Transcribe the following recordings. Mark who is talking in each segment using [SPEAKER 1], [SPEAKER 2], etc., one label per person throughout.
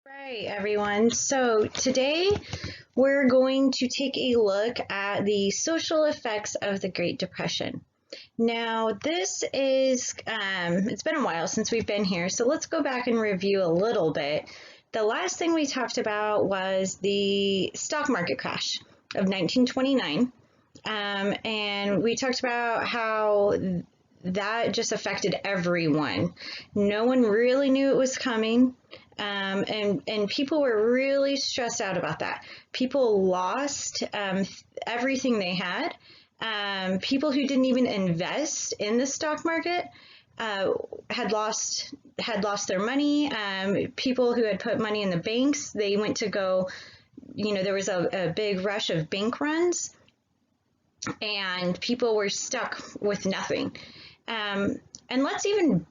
[SPEAKER 1] Right, everyone. So today we're going to take a look at the social effects of the Great Depression. Now, it's been a while since we've been here, so let's go back and review a little bit. The last thing we talked about was the stock market crash of 1929. And we talked about how that just affected everyone. No one really knew it was coming. And people were really stressed out about that. People lost everything they had. People who didn't even invest in the stock market had lost their money. People who had put money in the banks, they went to go. There was a big rush of bank runs, and people were stuck with nothing. And let's even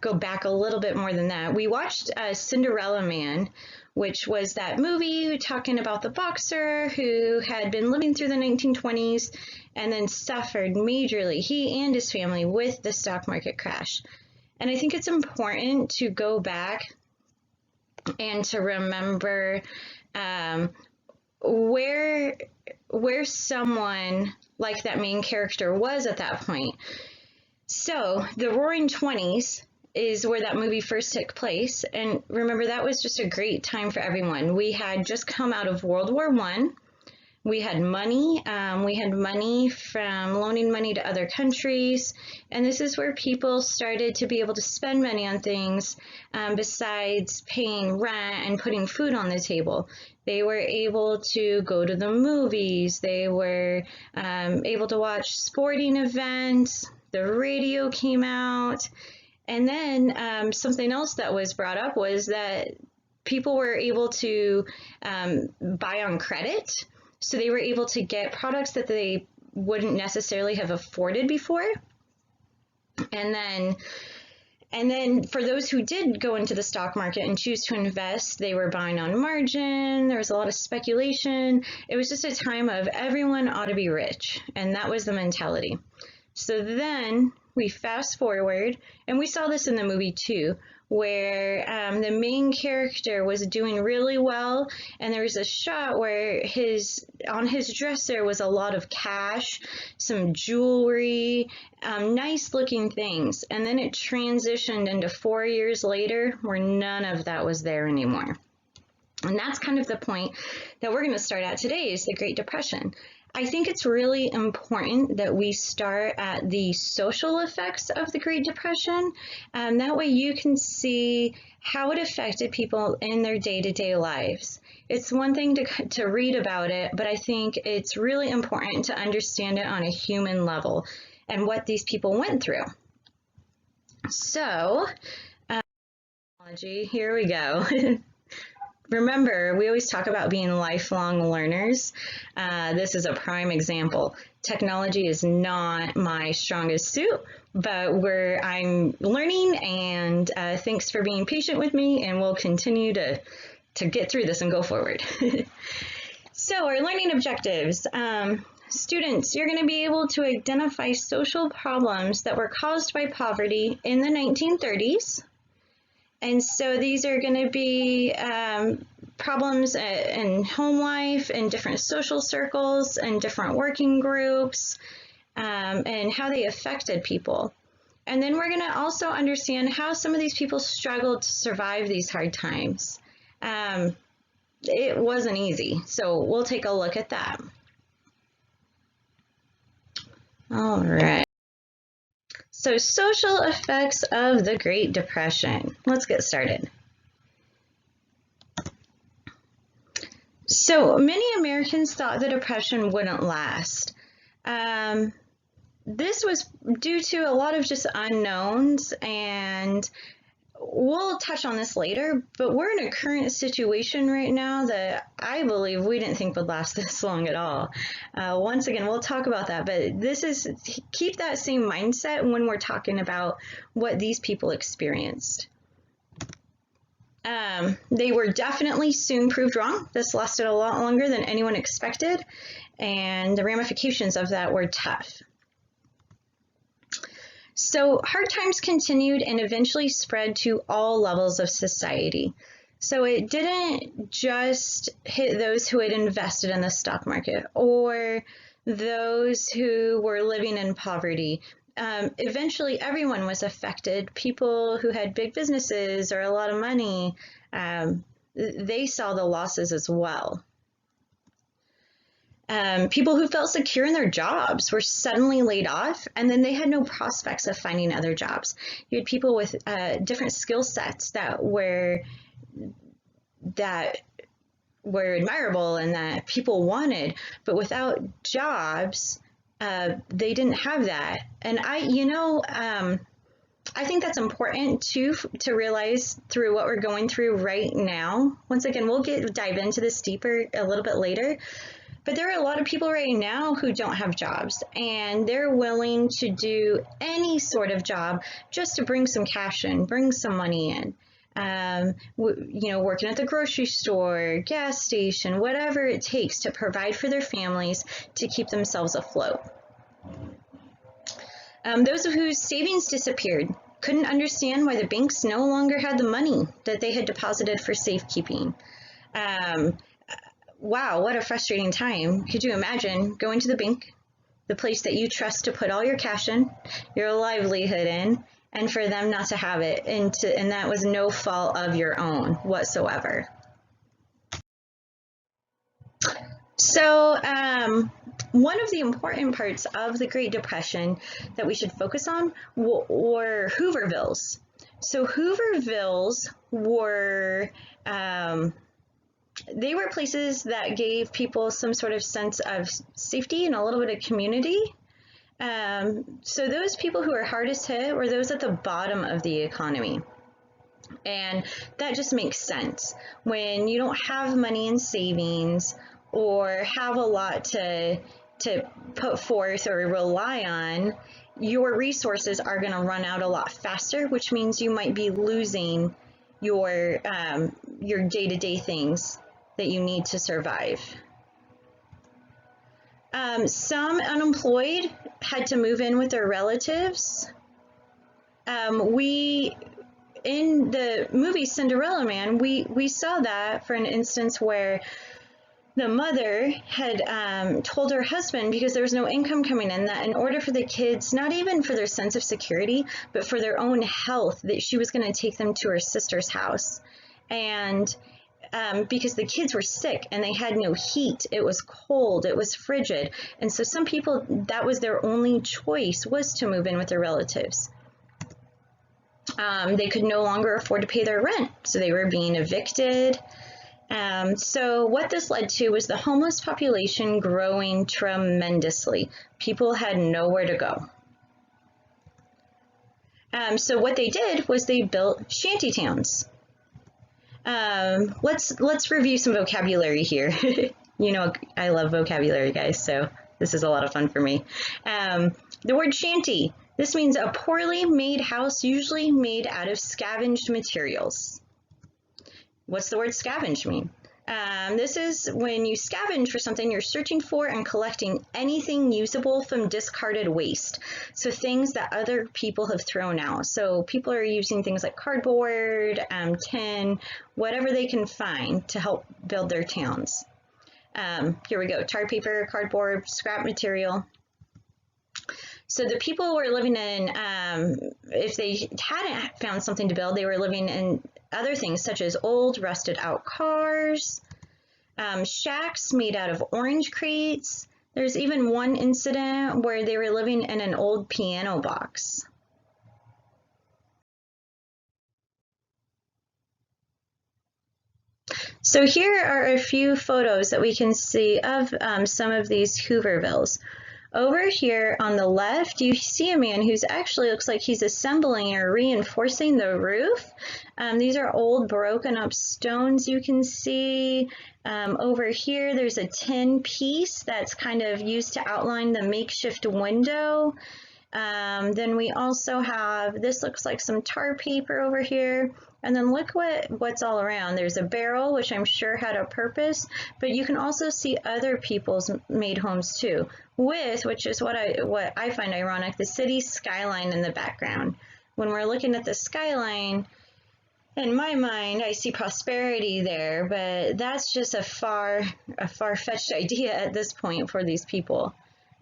[SPEAKER 1] go back a little bit more than that. We watched Cinderella Man, which was that movie talking about the boxer who had been living through the 1920s and then suffered majorly, he and his family, with the stock market crash. And I think it's important to go back and to remember where someone like that main character was at that point. So the Roaring Twenties is where that movie first took place. And remember, that was just a great time for everyone. We had just come out of World War I. We had money. We had money from loaning money to other countries. And this is where people started to be able to spend money on things besides paying rent and putting food on the table. They were able to go to the movies. They were able to watch sporting events. The radio came out. And then something else that was brought up was that people were able to buy on credit. So they were able to get products that they wouldn't necessarily have afforded before. And then for those who did go into the stock market and choose to invest, they were buying on margin. There was a lot of speculation. It was just a time of everyone ought to be rich. And that was the mentality. So then we fast forward, and we saw this in the movie too, where the main character was doing really well, and there was a shot where on his dresser was a lot of cash, some jewelry, nice looking things, and then it transitioned into 4 years later where none of that was there anymore. And that's kind of the point that we're going to start at today, is the Great Depression. I think it's really important that we start at the social effects of the Great Depression. That way you can see how it affected people in their day-to-day lives. It's one thing to read about it, but I think it's really important to understand it on a human level and what these people went through. So, here we go. Remember, we always talk about being lifelong learners. This is a prime example. Technology is not my strongest suit, but I'm learning, and thanks for being patient with me, and we'll continue to get through this and go forward. So our learning objectives. Students, you're going to be able to identify social problems that were caused by poverty in the 1930s. And so these are going to be problems in home life, in different social circles, and different working groups, and how they affected people. And then we're going to also understand how some of these people struggled to survive these hard times. It wasn't easy, so we'll take a look at that. All right. So, social effects of the Great Depression. Let's get started. So, many Americans thought the Depression wouldn't last. This was due to a lot of just unknowns, and we'll touch on this later, but we're in a current situation right now that I believe we didn't think would last this long at all. Once again, we'll talk about that, but keep that same mindset when we're talking about what these people experienced. They were definitely soon proved wrong. This lasted a lot longer than anyone expected, and the ramifications of that were tough. So hard times continued and eventually spread to all levels of society. So it didn't just hit those who had invested in the stock market or those who were living in poverty. Eventually, everyone was affected. People who had big businesses or a lot of money, they saw the losses as well. People who felt secure in their jobs were suddenly laid off, and then they had no prospects of finding other jobs. You had people with different skill sets that were admirable and that people wanted, but without jobs, they didn't have that. And I think that's important too to realize through what we're going through right now. Once again, we'll dive into this deeper a little bit later. But there are a lot of people right now who don't have jobs, and they're willing to do any sort of job just to bring some cash in, bring some money in. Working at the grocery store, gas station, whatever it takes to provide for their families to keep themselves afloat. Those whose savings disappeared couldn't understand why the banks no longer had the money that they had deposited for safekeeping. Wow, what a frustrating time. Could you imagine going to the bank, the place that you trust to put all your cash in, your livelihood in, and for them not to have it, and that was no fault of your own whatsoever. So one of the important parts of the Great Depression that we should focus on were Hoovervilles. So Hoovervilles were they were places that gave people some sort of sense of safety and a little bit of community. So those people who are hardest hit were those at the bottom of the economy. And that just makes sense. When you don't have money in savings or have a lot to put forth or rely on, your resources are going to run out a lot faster, which means you might be losing your day-to-day things that you need to survive. Some unemployed had to move in with their relatives. In the movie Cinderella Man, we saw that for an instance where the mother had told her husband, because there was no income coming in, that in order for the kids, not even for their sense of security, but for their own health, that she was going to take them to her sister's house. And because the kids were sick and they had no heat, it was cold, it was frigid. And so some people, that was their only choice, was to move in with their relatives. They could no longer afford to pay their rent, so they were being evicted. So what this led to was the homeless population growing tremendously. People had nowhere to go. So what they did was they built shanty towns. Let's review some vocabulary here. You know, I love vocabulary, guys, so this is a lot of fun for me. The word shanty, this means a poorly made house, usually made out of scavenged materials. What's the word scavenge mean? This is when you scavenge for something, you're searching for and collecting anything usable from discarded waste. So things that other people have thrown out. So people are using things like cardboard, tin, whatever they can find to help build their towns. Here we go, tar paper, cardboard, scrap material. So the people were living in, if they hadn't found something to build, they were living in other things such as old rusted out cars, shacks made out of orange crates. There's even one incident where they were living in an old piano box. So here are a few photos that we can see of some of these Hoovervilles. Over here on the left, you see a man who's actually looks like he's assembling or reinforcing the roof. These are old broken up stones you can see. Over here, there's a tin piece that's kind of used to outline the makeshift window. Then we also have, this looks like some tar paper over here. And then look what's all around. There's a barrel, which I'm sure had a purpose, but you can also see other people's made homes too, which is what I find ironic, the city skyline in the background. When we're looking at the skyline, In my mind, I see prosperity there, but that's just a far-fetched idea at this point for these people.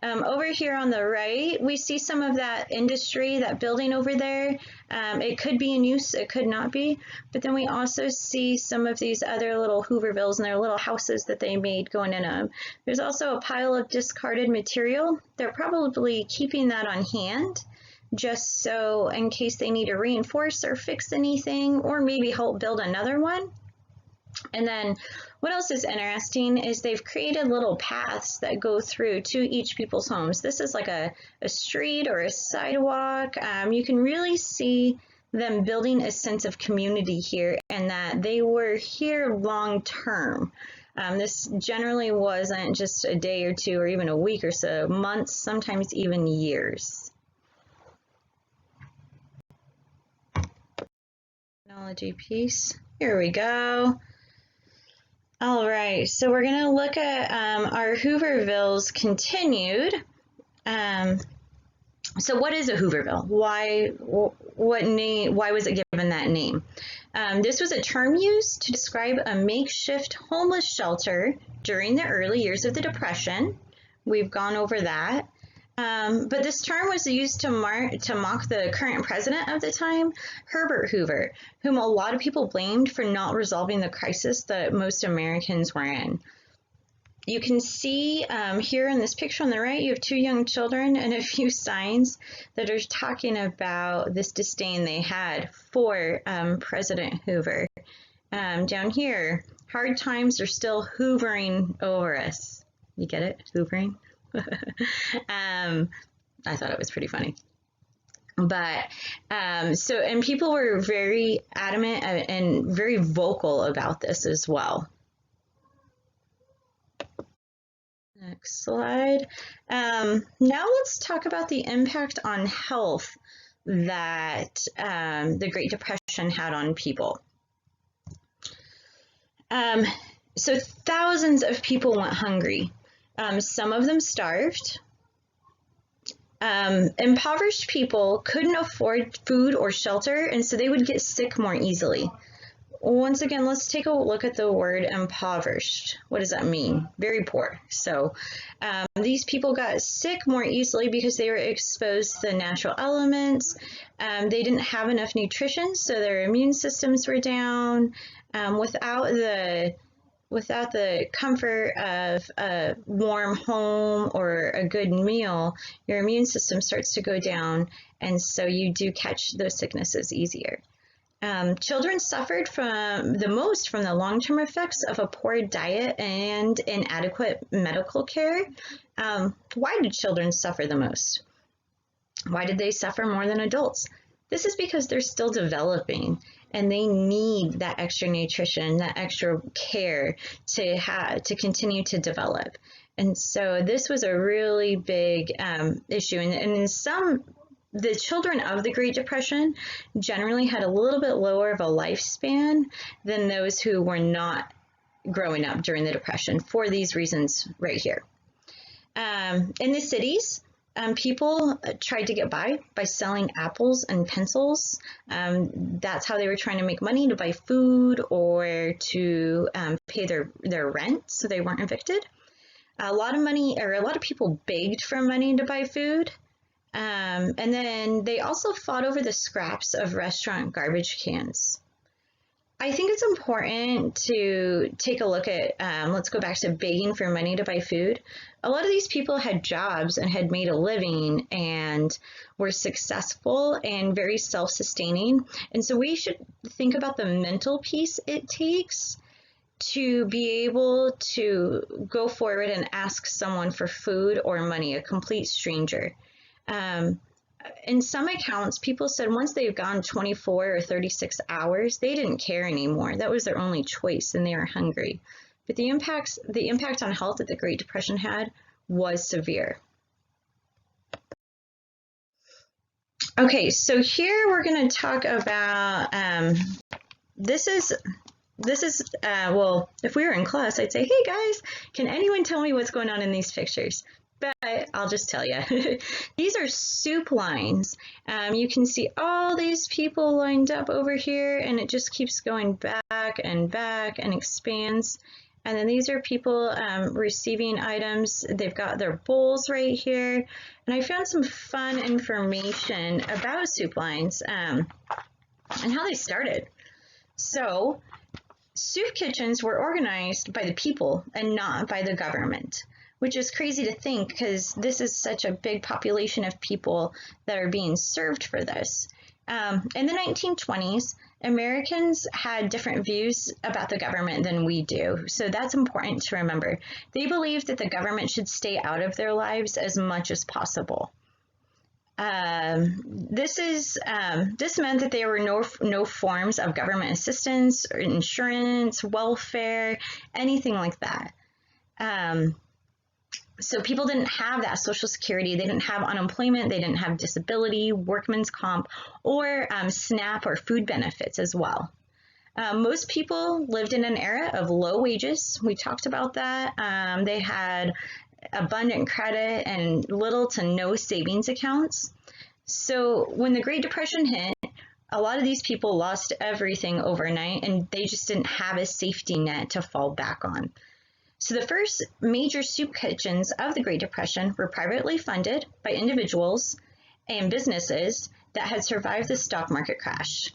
[SPEAKER 1] Over here on the right, we see some of that industry, that building over there. It could be in use, it could not be. But then we also see some of these other little Hoovervilles and their little houses that they made going in them. There's also a pile of discarded material. They're probably keeping that on hand, just so in case they need to reinforce or fix anything, or maybe help build another one. And then what else is interesting is they've created little paths that go through to each people's homes. This is like a street or a sidewalk. You can really see them building a sense of community here, and that they were here long term. This generally wasn't just a day or two or even a week or so, months, sometimes even years. Technology piece. Here we go. All right, so we're going to look at our Hoovervilles continued. So what is a Hooverville? Why was it given that name? This was a term used to describe a makeshift homeless shelter during the early years of the Depression. We've gone over that. But this term was used to mock the current president of the time, Herbert Hoover, whom a lot of people blamed for not resolving the crisis that most Americans were in. You can see here in this picture on the right, you have two young children and a few signs that are talking about this disdain they had for President Hoover. Down here, hard times are still hoovering over us. You get it? Hoovering? I thought it was pretty funny. But and people were very adamant and very vocal about this as well. Next slide. Now let's talk about the impact on health that the Great Depression had on people. So thousands of people went hungry. Some of them starved. Impoverished people couldn't afford food or shelter, and so they would get sick more easily. Once again, let's take a look at the word impoverished. What does that mean? Very poor. So these people got sick more easily because they were exposed to the natural elements. They didn't have enough nutrition, so their immune systems were down. Without the comfort of a warm home or a good meal, your immune system starts to go down, and so you do catch those sicknesses easier. Children suffered the most from the long-term effects of a poor diet and inadequate medical care. Why did children suffer the most? Why did they suffer more than adults? This is because they're still developing, and they need that extra nutrition, that extra care to continue to develop. And so this was a really big issue. And the children of the Great Depression generally had a little bit lower of a lifespan than those who were not growing up during the Depression for these reasons right here. In the cities, people tried to get by selling apples and pencils. That's how they were trying to make money to buy food or to pay their rent so they weren't evicted. A lot of people begged for money to buy food. And then they also fought over the scraps of restaurant garbage cans. I think it's important to take a look at, let's go back to begging for money to buy food. A lot of these people had jobs and had made a living and were successful and very self-sustaining. And so we should think about the mental piece it takes to be able to go forward and ask someone for food or money, a complete stranger. In some accounts, people said once they've gone 24 or 36 hours, they didn't care anymore. That was their only choice, and they were hungry. But the impact on health that the Great Depression had was severe. Okay, so here we're going to talk about, this is well, if we were in class, I'd say, hey guys, can anyone tell me what's going on in these pictures? but I'll just tell you, these are soup lines. You can see all these people lined up over here, and it just keeps going back and expands. And then these are people receiving items. They've got their bowls right here. And I found some fun information about soup lines and how they started. So, soup kitchens were organized by the people and not by the government, which is crazy to think because this is such a big population of people that are being served for this. In the 1920s, Americans had different views about the government than we do, so that's important to remember. They believed that the government should stay out of their lives as much as possible. This meant that there were no forms of government assistance or insurance, welfare, anything like that. So people didn't have that Social Security, they didn't have unemployment, they didn't have disability, workman's comp, or SNAP or food benefits as well. Most people lived in an era of low wages. We talked about that. They had abundant credit and little to no savings accounts. So when the Great Depression hit, a lot of these people lost everything overnight and they just didn't have a safety net to fall back on. So the first major soup kitchens of the Great Depression were privately funded by individuals and businesses that had survived the stock market crash.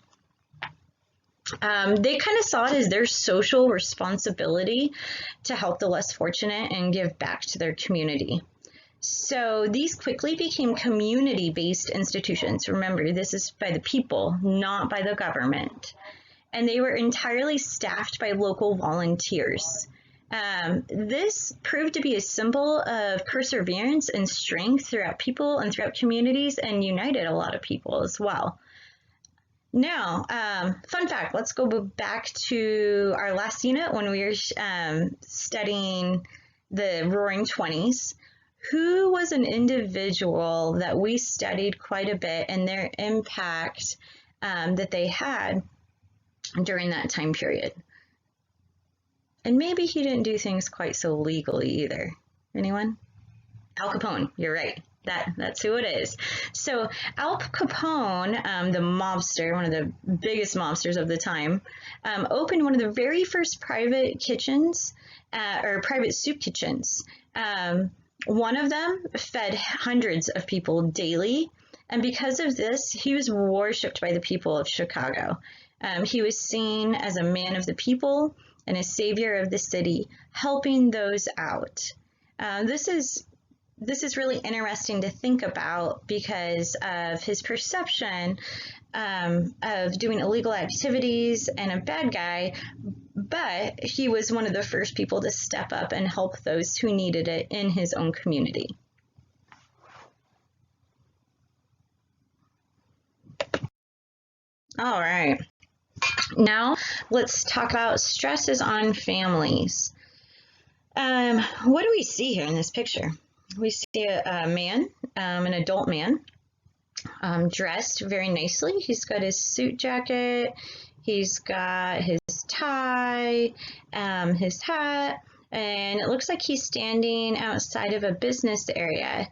[SPEAKER 1] They kind of saw it as their social responsibility to help the less fortunate and give back to their community. So these quickly became community-based institutions. Remember, this is by the people, not by the government. And they were entirely staffed by local volunteers. This proved to be a symbol of perseverance and strength throughout people and throughout communities and united a lot of people as well. Now, fun fact, let's go back to our last unit when we were studying the Roaring Twenties. Who was an individual that we studied quite a bit and their impact that they had during that time period? And maybe he didn't do things quite so legally either. Anyone? Al Capone, you're right. That's who it is. So Al Capone, the mobster, one of the biggest mobsters of the time, opened one of the very first private kitchens, or private soup kitchens. One of them fed hundreds of people daily, and because of this, he was worshipped by the people of Chicago. He was seen as a man of the people and a savior of the city, helping those out. This is really interesting to think about because of his perception of doing illegal activities and a bad guy, but he was one of the first people to step up and help those who needed it in his own community. All right. Now, let's talk about stresses on families. What do we see here in this picture? We see a man, an adult man, dressed very nicely. He's got his suit jacket, he's got his tie, his hat, and it looks like he's standing outside of a business area.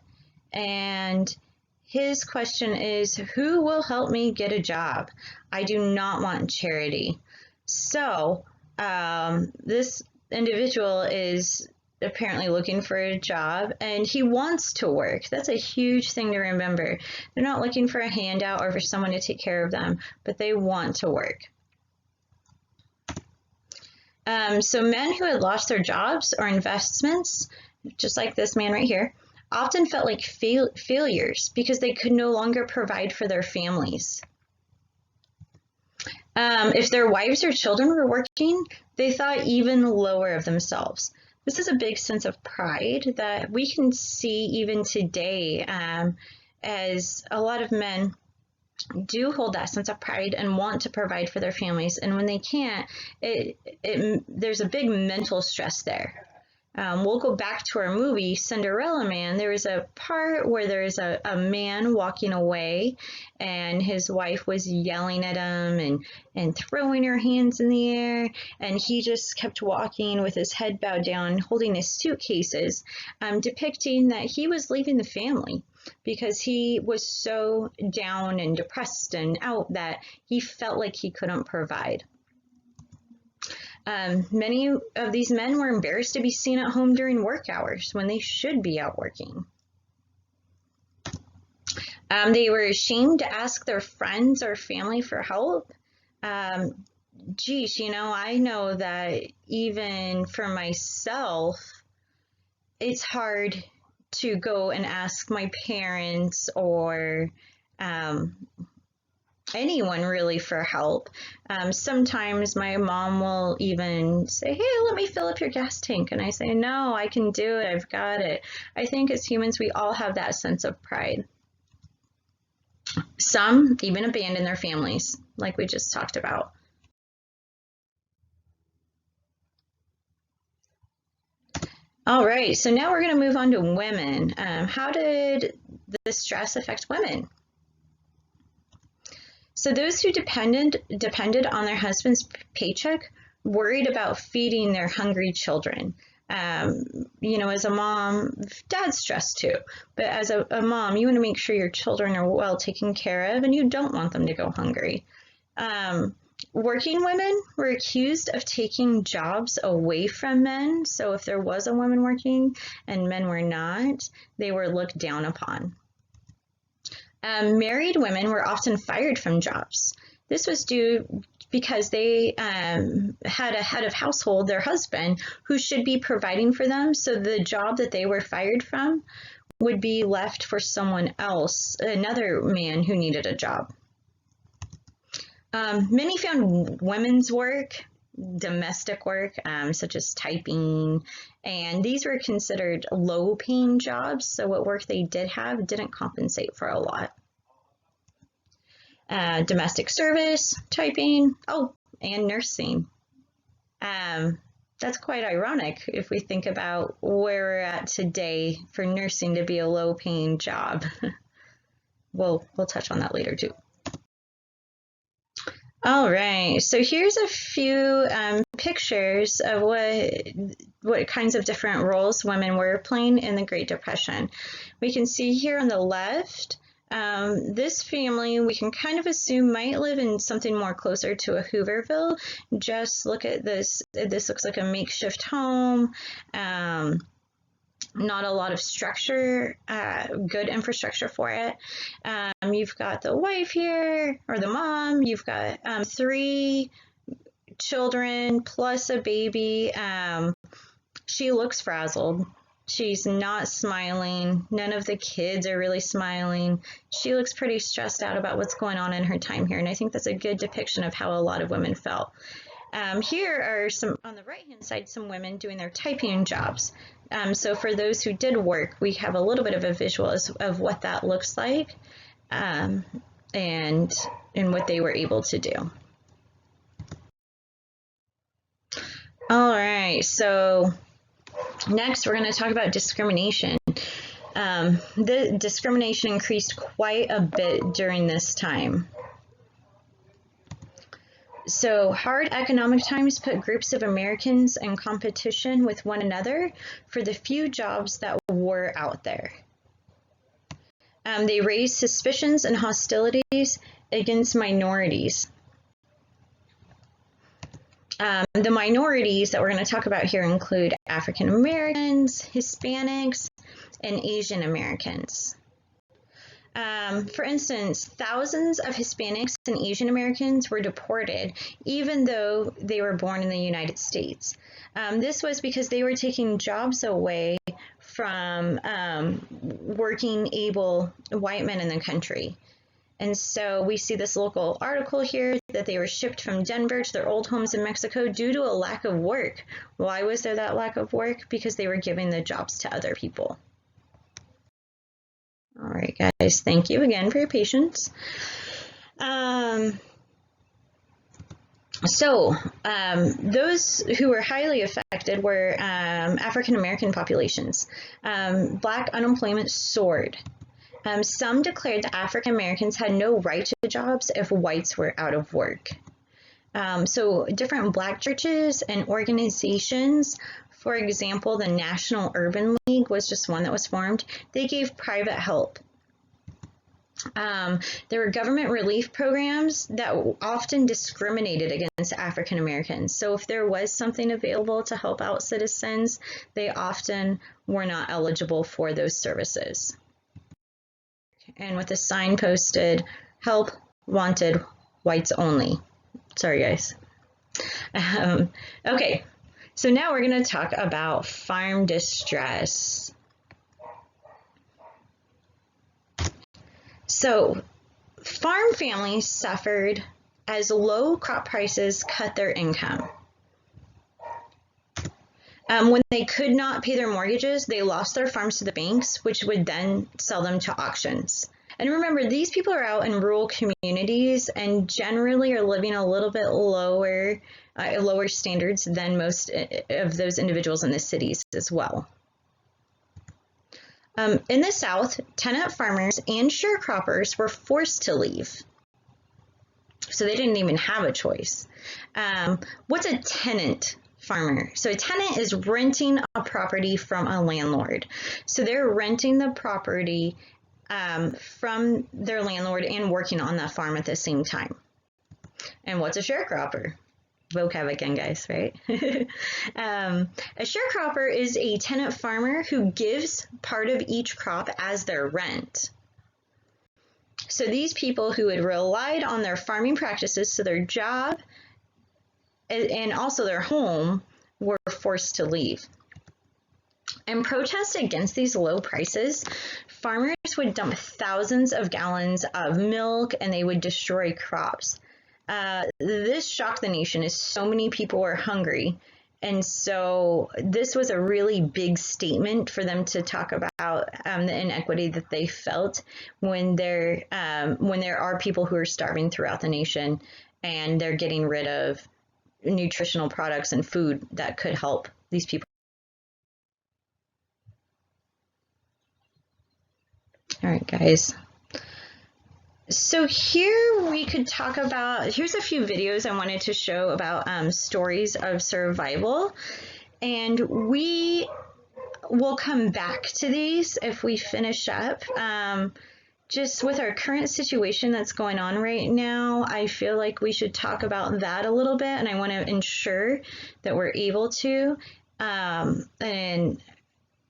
[SPEAKER 1] And his question is, who will help me get a job? I do not want charity. So this individual is apparently looking for a job and he wants to work. That's a huge thing to remember. They're not looking for a handout or for someone to take care of them, but they want to work. So men who had lost their jobs or investments, just like this man right here, often felt like failures because they could no longer provide for their families. If their wives or children were working, they thought even lower of themselves. This is a big sense of pride that we can see even today, as a lot of men do hold that sense of pride and want to provide for their families. And when they can't, there's a big mental stress there. We'll go back to our movie, Cinderella Man. There was a part where there's a man walking away and his wife was yelling at him and throwing her hands in the air. And he just kept walking with his head bowed down, holding his suitcases, depicting that he was leaving the family because he was so down and depressed and out that he felt like he couldn't provide. Many of these men were embarrassed to be seen at home during work hours when they should be out working. They were ashamed to ask their friends or family for help. Geez, I know that even for myself, it's hard to go and ask my parents or anyone really for help. Sometimes my mom will even say, hey, let me fill up your gas tank. And I say, no, I can do it. I've got it. I think as humans, we all have that sense of pride. Some even abandon their families, like we just talked about. All right, so now we're going to move on to women. How did the stress affect women? So those who depended on their husband's paycheck worried about feeding their hungry children. As a mom, dad's stressed too, but as a mom, you want to make sure your children are well taken care of and you don't want them to go hungry. Working women were accused of taking jobs away from men. So if there was a woman working and men were not, they were looked down upon. Married women were often fired from jobs. This was due because they had a head of household, their husband, who should be providing for them. So the job that they were fired from would be left for someone else, another man who needed a job. Many found women's work, domestic work, such as typing, and these were considered low-paying jobs, so what work they did have didn't compensate for a lot. Domestic service, typing, and nursing. That's quite ironic if we think about where we're at today for nursing to be a low-paying job. We'll touch on that later too. All right, so here's a few pictures of what kinds of different roles women were playing in the Great Depression. We can see here on the left, this family we can kind of assume might live in something more closer to a Hooverville. Just look at this. This looks like a makeshift home. Not a lot of structure, good infrastructure for it. You've got the wife here, or the mom. You've got 3 children plus a baby. She looks frazzled. She's not smiling. None of the kids are really smiling. She looks pretty stressed out about what's going on in her time here, and I think that's a good depiction of how a lot of women felt. Here are some, on the right-hand side, some women doing their typing jobs. So for those who did work, we have a little bit of a visual of what that looks like and what they were able to do. All right, so next we're going to talk about discrimination. The discrimination increased quite a bit during this time. So hard economic times put groups of Americans in competition with one another for the few jobs that were out there. They raised suspicions and hostilities against minorities. The minorities that we're going to talk about here include African Americans, Hispanics, and Asian Americans. For instance, thousands of Hispanics and Asian Americans were deported, even though they were born in the United States. This was because they were taking jobs away from working able white men in the country. And so we see this local article here that they were shipped from Denver to their old homes in Mexico due to a lack of work. Why was there that lack of work? Because they were giving the jobs to other people. All right, guys, thank you again for your patience. So those who were highly affected were African American populations. Black unemployment soared. Some declared that African Americans had no right to jobs if whites were out of work. So different Black churches and organizations, for example, the National Urban League was just one that was formed. They gave private help. There were government relief programs that often discriminated against African Americans. So if there was something available to help out citizens, they often were not eligible for those services. And with a sign posted, "Help wanted, whites only." Sorry, guys. Okay, so now we're going to talk about farm distress. So farm families suffered as low crop prices cut their income. When they could not pay their mortgages, they lost their farms to the banks, which would then sell them to auctions. And remember, these people are out in rural communities and generally are living a little bit lower standards than most of those individuals in the cities as well. In the South, tenant farmers and sharecroppers were forced to leave. So they didn't even have a choice. What's a tenant farmer? So a tenant is renting a property from a landlord. So they're renting the property from their landlord and working on that farm at the same time. And what's a sharecropper? Vocab again, guys, right? A sharecropper is a tenant farmer who gives part of each crop as their rent. So these people who had relied on their farming practices, so their job and also their home, were forced to leave. In protest against these low prices, farmers would dump thousands of gallons of milk and they would destroy crops. This shocked the nation as so many people were hungry. And so this was a really big statement for them to talk about the inequity that they felt when there are people who are starving throughout the nation and they're getting rid of nutritional products and food that could help these people. All right, guys. So here we could talk about, here's a few videos I wanted to show about stories of survival. And we will come back to these if we finish up. Just with our current situation that's going on right now, I feel like we should talk about that a little bit, and I want to ensure that we're able to.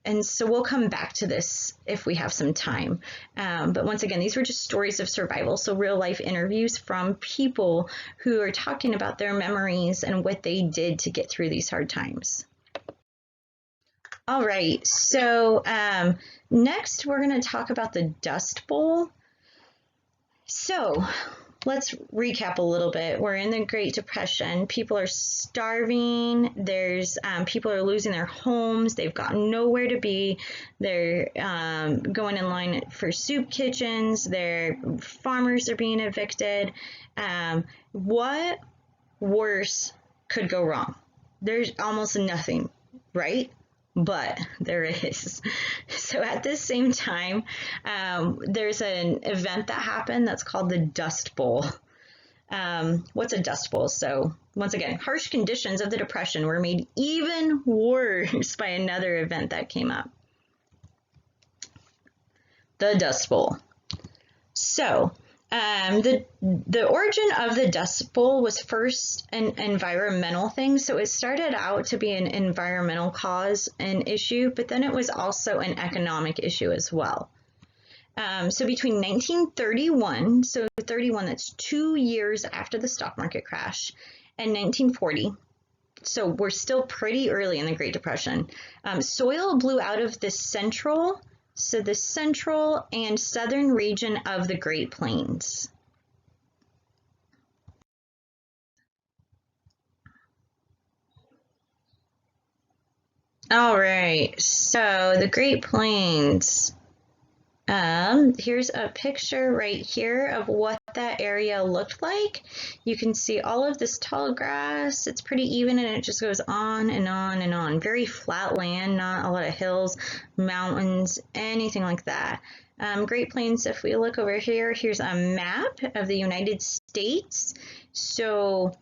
[SPEAKER 1] And so we'll come back to this if we have some time. But once again, these were just stories of survival. So real life interviews from people who are talking about their memories and what they did to get through these hard times. All right, so next we're going to talk about the Dust Bowl. So let's recap a little bit. We're in the Great Depression. People are starving. People are losing their homes. They've got nowhere to be. They're going in line for soup kitchens. Their farmers are being evicted. What worse could go wrong? There's almost nothing, right? But there is. So at this same time, there's an event that happened that's called the Dust Bowl. What's a Dust Bowl? So once again, harsh conditions of the Depression were made even worse by another event that came up. The Dust Bowl. So the origin of the Dust Bowl was first an environmental thing. So it started out to be an environmental cause and issue, but then it was also an economic issue as well. So between 1931, so 31, that's 2 years after the stock market crash, and 1940, so we're still pretty early in the Great Depression, soil blew out of the central and southern region of the Great Plains. All right, so the Great Plains. Here's a picture right here of what that area looked like. You can see all of this tall grass. It's pretty even and it just goes on and on and on. Very flat land, not a lot of hills, mountains, anything like that. Great Plains, if we look over here, here's a map of the United States. So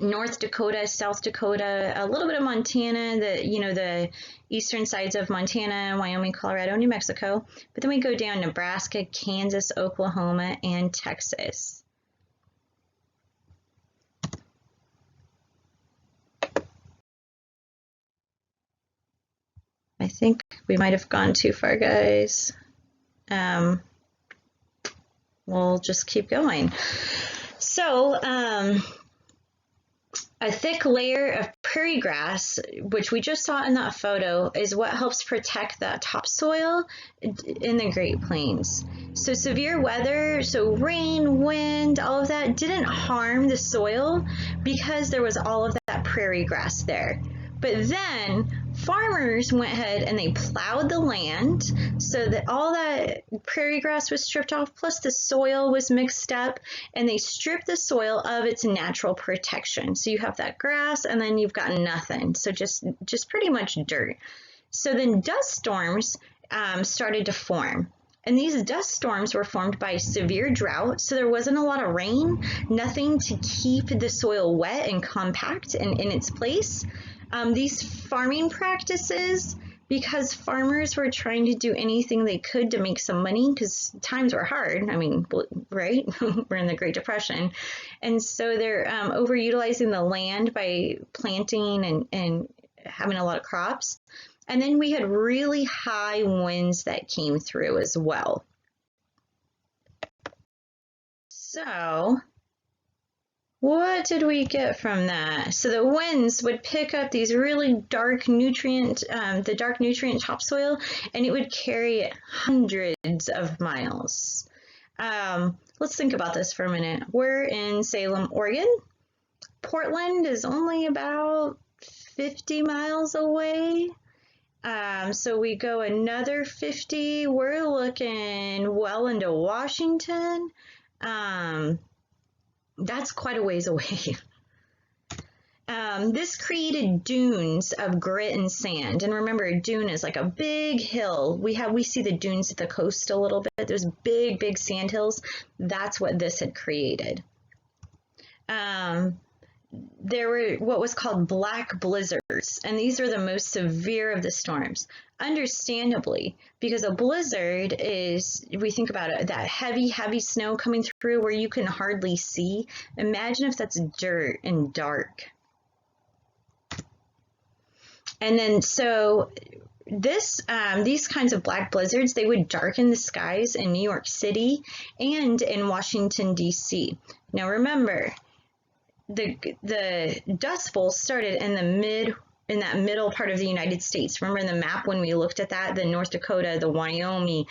[SPEAKER 1] North Dakota, South Dakota, a little bit of Montana, the eastern sides of Montana, Wyoming, Colorado, New Mexico. But then we go down Nebraska, Kansas, Oklahoma, and Texas. I think we might have gone too far, guys. We'll just keep going. So, a thick layer of prairie grass, which we just saw in that photo, is what helps protect that topsoil in the Great Plains. So severe weather, so rain, wind, all of that didn't harm the soil because there was all of that prairie grass there. But then farmers went ahead and they plowed the land so that all that prairie grass was stripped off, plus the soil was mixed up, and they stripped the soil of its natural protection. So you have that grass and then you've got nothing. So just pretty much dirt. So then dust storms started to form. And these dust storms were formed by severe drought, so there wasn't a lot of rain, nothing to keep the soil wet and compact and in its place. These farming practices, because farmers were trying to do anything they could to make some money because times were hard. I mean, right? We're in the Great Depression. And so they're overutilizing the land by planting and having a lot of crops. And then we had really high winds that came through as well. So what did we get from that? So the winds would pick up these really dark nutrient, the dark nutrient topsoil, and it would carry it hundreds of miles. Let's think about this for a minute. We're in Salem, Oregon. Portland is only about 50 miles away. So we go another 50. We're looking well into Washington. That's quite a ways away. This created dunes of grit and sand. And remember, a dune is like a big hill. We see the dunes at the coast a little bit. There's big, big sand hills. That's what this had created. There were what was called black blizzards, and these are the most severe of the storms. Understandably, because a blizzard is, we think about it, that heavy, heavy snow coming through where you can hardly see. Imagine if that's dirt and dark. And then so these kinds of black blizzards, they would darken the skies in New York City and in Washington, D.C. Now remember, the Dust Bowl started in that middle part of the United States. Remember in the map when we looked at that, the North Dakota, the Wyoming,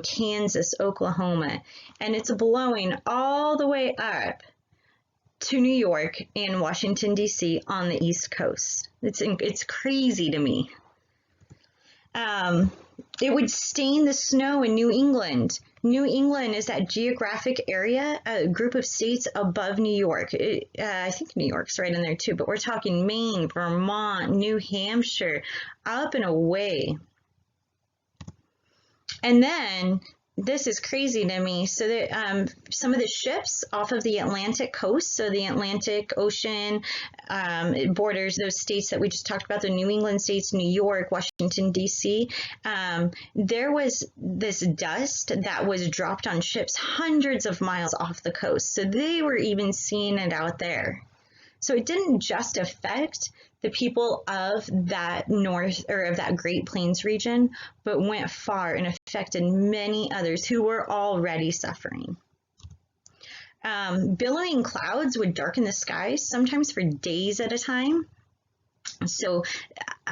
[SPEAKER 1] Kansas, Oklahoma, and it's blowing all the way up to New York and Washington, D.C. on the East Coast. It's crazy to me. It would stain the snow in New England. New England is that geographic area, a group of states above New York. I think New York's right in there too, but we're talking Maine, Vermont, New Hampshire, up and away. And then, this is crazy to me, so that some of the ships off of the Atlantic coast, so the Atlantic Ocean borders those states that we just talked about, the New England states, New York, Washington, D.C., there was this dust that was dropped on ships hundreds of miles off the coast, so they were even seeing it out there. So it didn't just affect the people of that north or of that Great Plains region, but went far and affected many others who were already suffering. Billowing clouds would darken the skies, sometimes for days at a time. So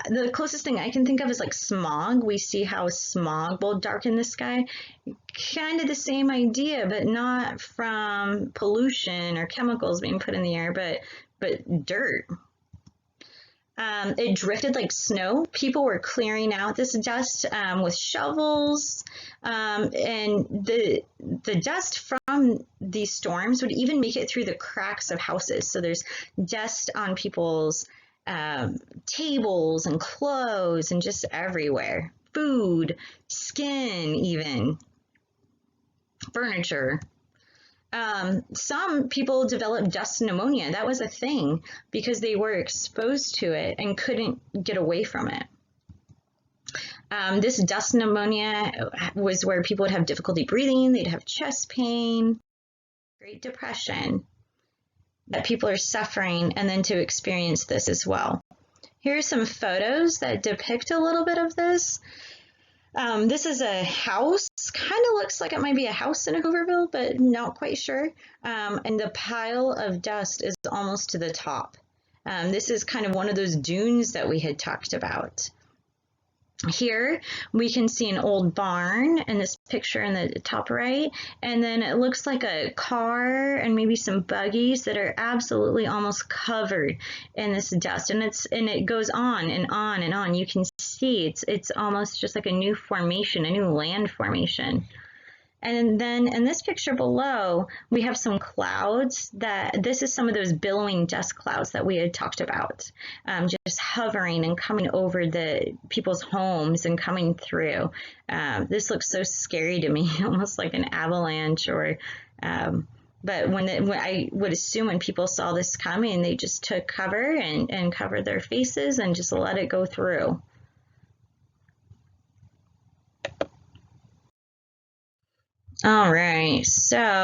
[SPEAKER 1] the closest thing I can think of is like smog. We see how smog will darken the sky. Kind of the same idea, but not from pollution or chemicals being put in the air, but dirt. It drifted like snow. People were clearing out this dust with shovels, and the dust from from these storms would even make it through the cracks of houses. So there's dust on people's tables and clothes and just everywhere. Food, skin, even furniture. Some people developed dust pneumonia. That was a thing because they were exposed to it and couldn't get away from it. This dust pneumonia was where people would have difficulty breathing, they'd have chest pain, Great Depression, that people are suffering, and then to experience this as well. Here are some photos that depict a little bit of this. This is a house, kind of looks like it might be a house in Hooverville, but not quite sure. And the pile of dust is almost to the top. This is kind of one of those dunes that we had talked about. Here we can see an old barn in this picture in the top right, and then it looks like a car and maybe some buggies that are absolutely almost covered in this dust, and it goes on and on and on. You can see it's almost just like a new formation, a new land formation. And then in this picture below, we have some clouds this is some of those billowing dust clouds that we had talked about, just hovering and coming over the people's homes and coming through. This looks so scary to me, almost like an avalanche or, but when I would assume when people saw this coming, they just took cover and covered their faces and just let it go through. All right, so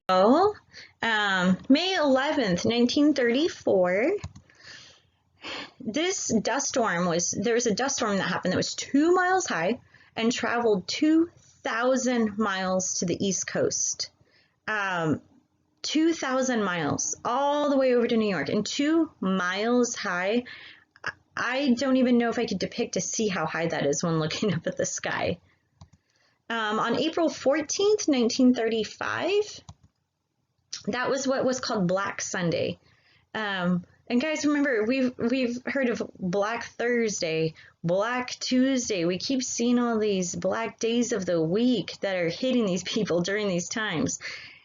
[SPEAKER 1] May 11th, 1934, there was a dust storm that happened that was 2 miles high and traveled 2,000 miles to the East Coast. 2,000 miles all the way over to New York, and 2 miles high. I don't even know if I could depict to see how high that is when looking up at the sky. On April 14th, 1935, that was what was called Black Sunday. And guys, remember, we've heard of Black Thursday, Black Tuesday. We keep seeing all these black days of the week that are hitting these people during these times.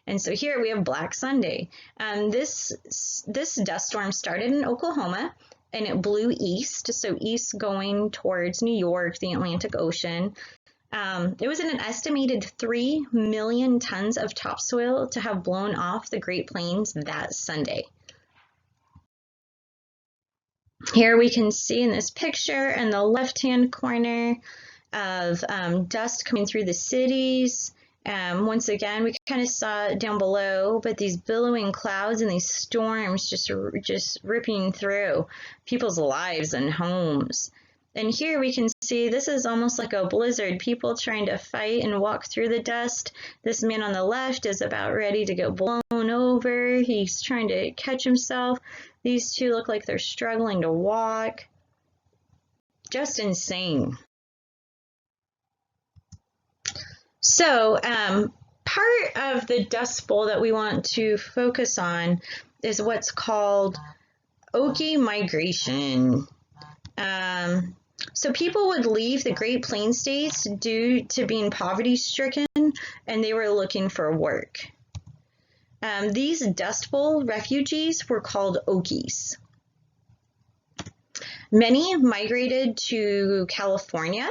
[SPEAKER 1] And so here we have Black Sunday. This dust storm started in Oklahoma, and it blew east, so east going towards New York, the Atlantic Ocean. It was an estimated 3 million tons of topsoil to have blown off the Great Plains that Sunday. Here we can see in this picture in the left-hand corner of dust coming through the cities. Once again, we kind of saw it down below, but these billowing clouds and these storms just ripping through people's lives and homes. And here we can see this is almost like a blizzard, people trying to fight and walk through the dust. This man on the left is about ready to get blown over. He's trying to catch himself. These two look like they're struggling to walk. Just insane. So part of the Dust Bowl that we want to focus on is what's called Okie migration. So people would leave the Great Plains states due to being poverty-stricken, and they were looking for work. These Dust Bowl refugees were called Okies. Many migrated to California,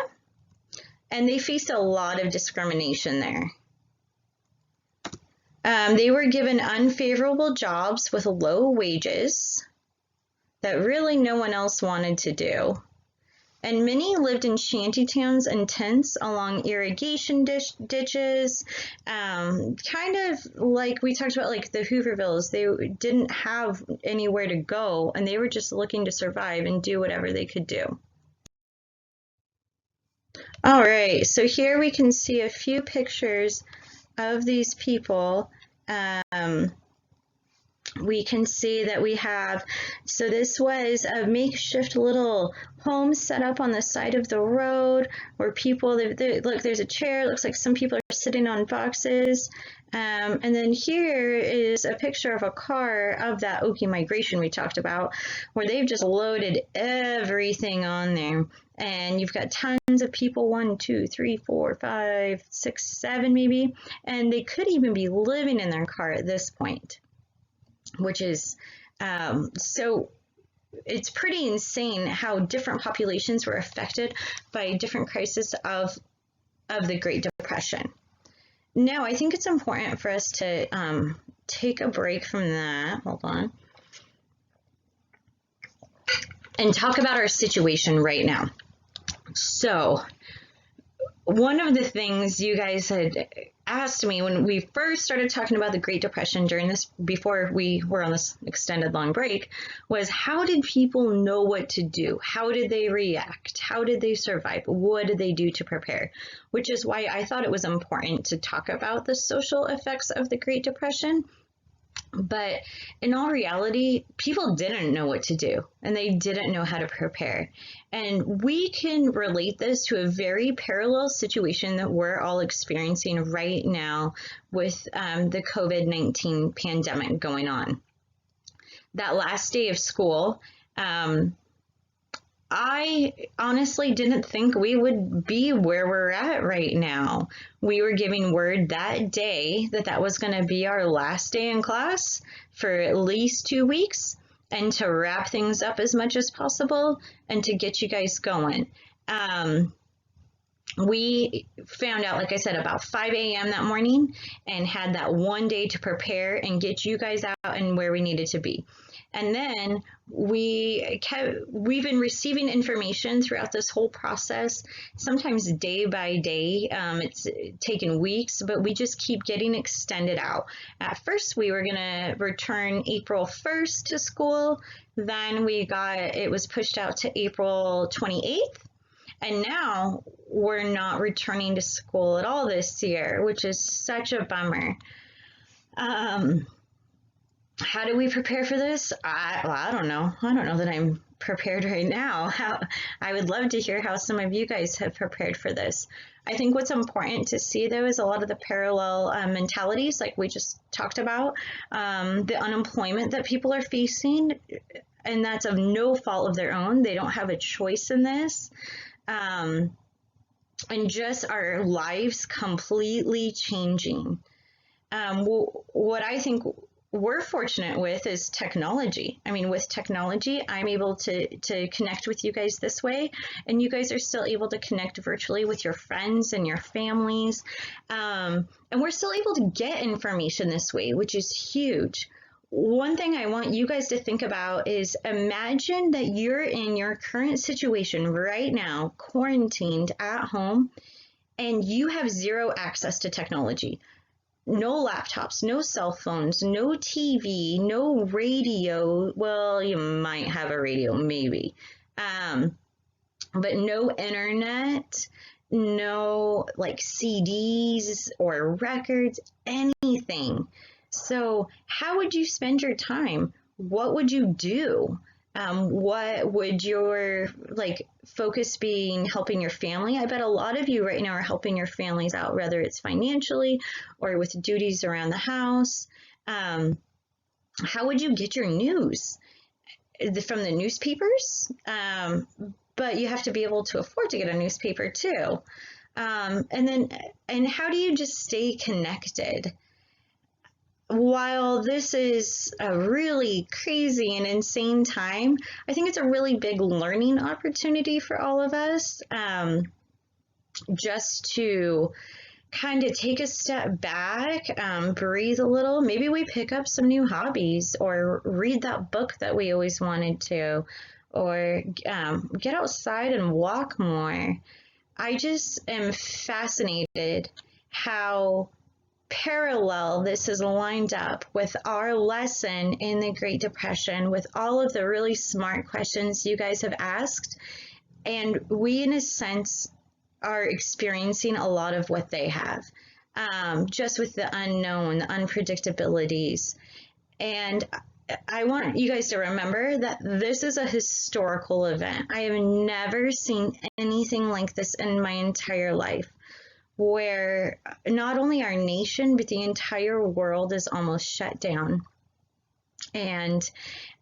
[SPEAKER 1] and they faced a lot of discrimination there. They were given unfavorable jobs with low wages that really no one else wanted to do. And many lived in shantytowns and tents along irrigation ditches, kind of like we talked about, like the Hoovervilles. They didn't have anywhere to go, and they were just looking to survive and do whatever they could do. All right, so here we can see a few pictures of these people we can see that we have, so this was a makeshift little home set up on the side of the road where people, look, there's a chair, it looks like some people are sitting on boxes. And then here is a picture of a car of that Okie migration we talked about, where they've just loaded everything on there. And you've got tons of people, 1, 2, 3, 4, 5, 6, 7 maybe, and they could even be living in their car at this point, which is so it's pretty insane how different populations were affected by different crises of the Great Depression. Now, I think it's important for us to take a break from that. Hold on. And talk about our situation right now. So, one of the things you guys had asked me when we first started talking about the Great Depression during this, before we were on this extended long break, was how did people know what to do? How did they react? How did they survive? What did they do to prepare? Which is why I thought it was important to talk about the social effects of the Great Depression. But in all reality, people didn't know what to do and they didn't know how to prepare. And we can relate this to a very parallel situation that we're all experiencing right now with the COVID-19 pandemic going on. That last day of school, I honestly didn't think we would be where we're at right now. We were giving word that day that that was going to be our last day in class for at least 2 weeks, and to wrap things up as much as possible and to get you guys going. We found out, like I said, about 5 a.m. that morning and had that one day to prepare and get you guys out and where we needed to be. And then we've been receiving information throughout this whole process, sometimes day by day. It's taken weeks, but we just keep getting extended out. At first, we were going to return April 1st to school. Then it was pushed out to April 28th. And now we're not returning to school at all this year, which is such a bummer. How do we prepare for this? I don't know. I don't know that I'm prepared right now. I would love to hear how some of you guys have prepared for this. I think what's important to see, though, is a lot of the parallel mentalities, like we just talked about, the unemployment that people are facing, and that's of no fault of their own. They don't have a choice in this. And just our lives completely changing. What I think we're fortunate with is technology. I mean, with technology, I'm able to connect with you guys this way, and you guys are still able to connect virtually with your friends and your families. And we're still able to get information this way, which is huge. One thing I want you guys to think about is imagine that you're in your current situation right now, quarantined at home, and you have zero access to technology. No laptops, no cell phones, no TV, no radio. Well, you might have a radio, maybe. But no internet, no like CDs or records, anything. So how would you spend your time? What would you do? What would your focus be? Helping your family? I bet a lot of you right now are helping your families out, whether it's financially or with duties around the house. How would you get your news? From the newspapers? But you have to be able to afford to get a newspaper too. And how do you just stay connected? While this is a really crazy and insane time, I think it's a really big learning opportunity for all of us, just to kind of take a step back, breathe a little. Maybe we pick up some new hobbies or read that book that we always wanted to, or get outside and walk more. I just am fascinated how parallel this is lined up with our lesson in the Great Depression, with all of the really smart questions you guys have asked. And we, in a sense, are experiencing a lot of what they have, just with the unknown, the unpredictabilities. And I want you guys to remember that this is a historical event. I have never seen anything like this in my entire life, where not only our nation, but the entire world is almost shut down. And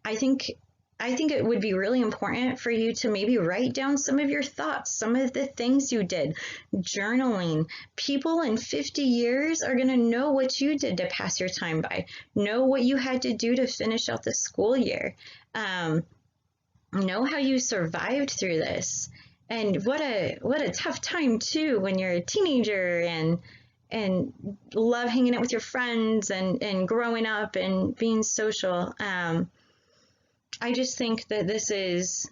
[SPEAKER 1] I think it would be really important for you to maybe write down some of your thoughts, some of the things you did, journaling. People in 50 years are going to know what you did to pass your time by, know what you had to do to finish out the school year, know how you survived through this. And what a tough time too when you're a teenager and love hanging out with your friends and growing up and being social. I just think that this is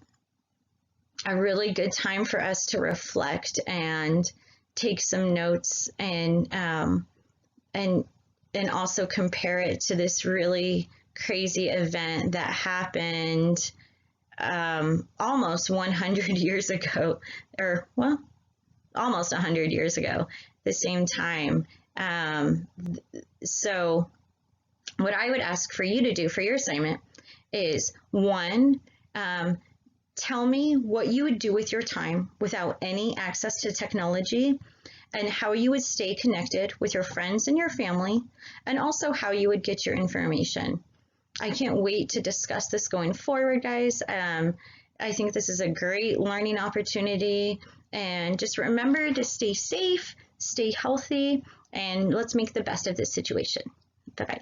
[SPEAKER 1] a really good time for us to reflect and take some notes and also compare it to this really crazy event that happened almost 100 years ago, or well, almost 100 years ago, the same time. So what I would ask for you to do for your assignment is, one, tell me what you would do with your time without any access to technology, and how you would stay connected with your friends and your family, and also how you would get your information. I can't wait to discuss this going forward, guys. I think this is a great learning opportunity, and just remember to stay safe, stay healthy, and let's make the best of this situation. Bye-bye.